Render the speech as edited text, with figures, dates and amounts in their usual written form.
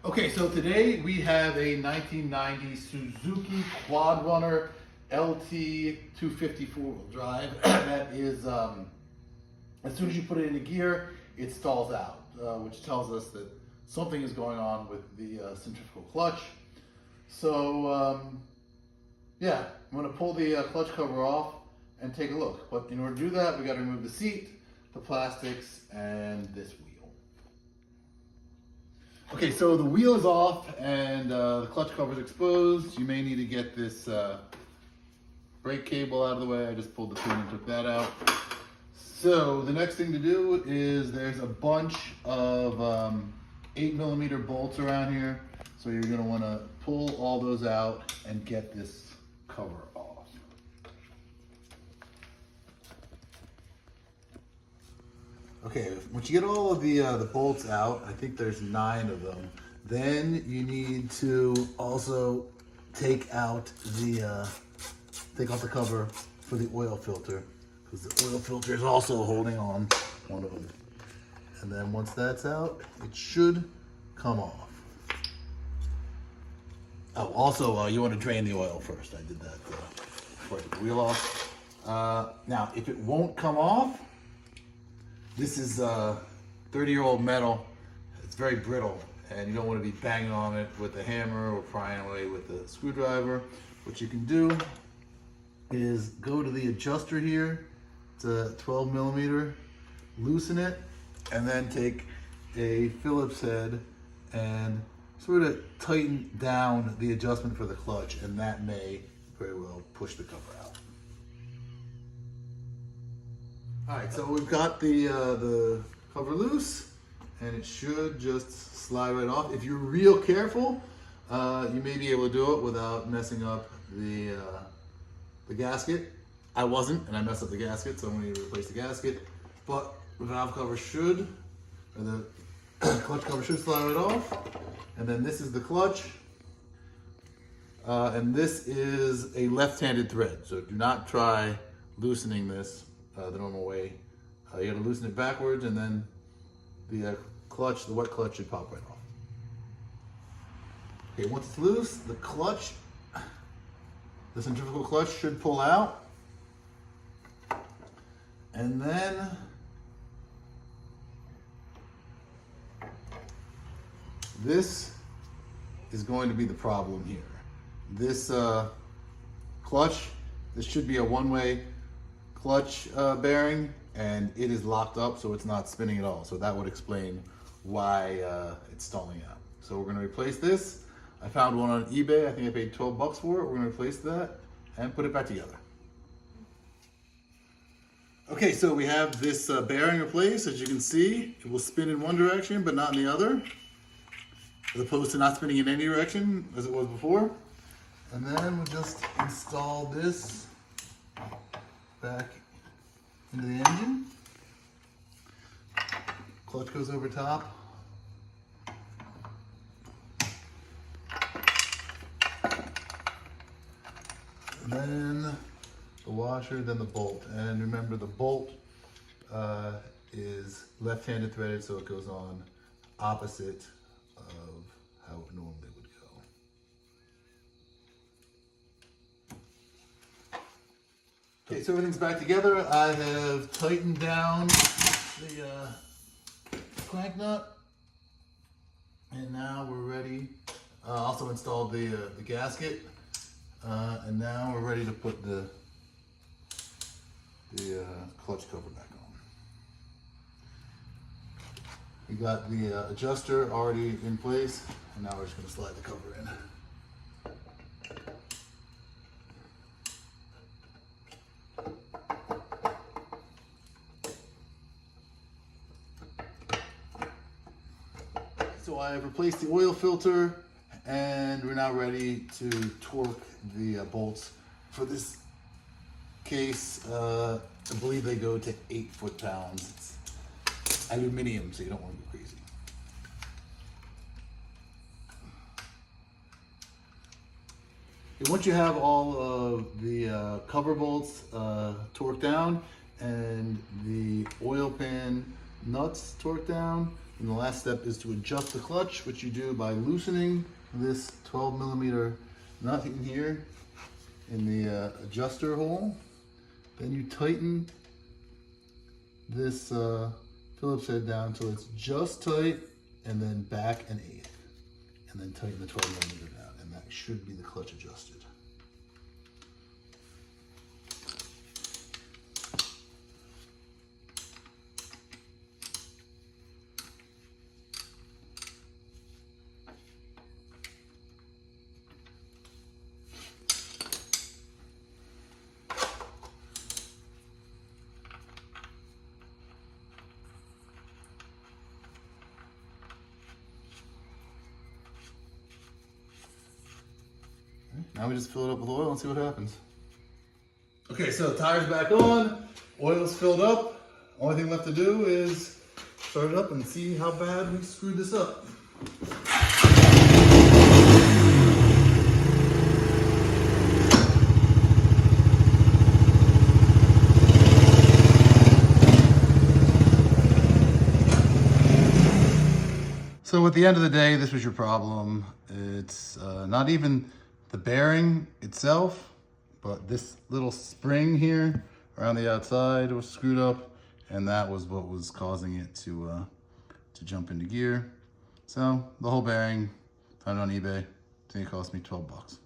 Okay, so today we have a 1990 Suzuki Quad Runner LT 250 four-wheel drive. That is, as soon as you put it into gear, it stalls out, which tells us that something is going on with the centrifugal clutch. So, yeah, I'm going to pull the clutch cover off and take a look. But in order to do that, we got to remove the seat, the plastics, and this wheel. Okay, so the wheel is off and the clutch cover is exposed. You may need to get this brake cable out of the way. I just pulled the pin and took that out. So the next thing to do is there's a bunch of 8mm bolts around here. So you're gonna wanna pull all those out and get this cover off. Okay, once you get all of the bolts out, I think there's 9 of them. Then you need to also take out the cover for the oil filter, because the oil filter is also holding on one of them. And then once that's out, it should come off. Oh, also you want to drain the oil first. I did that before I took the wheel off. Now, if it won't come off, this is 30-year-old metal. It's very brittle, and you don't want to be banging on it with a hammer or prying away with a screwdriver. What you can do is go to the adjuster here. It's a 12mm, loosen it, and then take a Phillips head and sort of tighten down the adjustment for the clutch, and that may very well push the cover out. All right, so we've got the cover loose, and it should just slide right off. If you're real careful, you may be able to do it without messing up the gasket. I wasn't, and I messed up the gasket, so I'm going to replace the gasket. But the valve cover should, or the clutch cover should slide right off. And then this is the clutch, and this is a left-handed thread. So do not try loosening this the normal way. You gotta loosen it backwards, and then the clutch, the wet clutch, should pop right off. Okay, once it's loose, the clutch, the centrifugal clutch should pull out. And then this is going to be the problem here. This clutch, this should be a one-way clutch bearing, and it is locked up, so it's not spinning at all. So that would explain why it's stalling out. So we're going to replace this. I found one on eBay. I think I paid 12 bucks for it. We're going to replace that and put it back together. Okay, so we have this bearing replaced. As you can see, it will spin in one direction, but not in the other, as opposed to not spinning in any direction as it was before. And then we'll just install this back into the engine. Clutch goes over top. And then the washer, then the bolt. And remember, the bolt is left-handed threaded, so it goes on opposite of how it normally would go. Okay, so everything's back together. I have tightened down the crank nut, and now we're ready. Also installed the gasket, and now we're ready to put the clutch cover back on. We got the adjuster already in place, and now we're just going to slide the cover in. So I have replaced the oil filter, and we're now ready to torque the bolts. For this case, I believe they go to 8 foot-pounds. It's aluminum, so you don't want to go crazy. And once you have all of the cover bolts torqued down and the oil pan nuts torqued down, And the last step is to adjust the clutch, which you do by loosening this 12 millimeter nut in here in the adjuster hole. Then you tighten this Phillips head down until it's just tight, and then back an eighth. And then tighten the 12 millimeter down, and that should be the clutch adjusted. Now we just fill it up with oil and see what happens. Okay, so the tire's back on, oil's filled up. Only thing left to do is start it up and see how bad we screwed this up. So at the end of the day, this was your problem. It's not even the bearing itself, but this little spring here around the outside was screwed up, and that was what was causing it to jump into gear. So the whole bearing, found it on eBay, I think it cost me $12.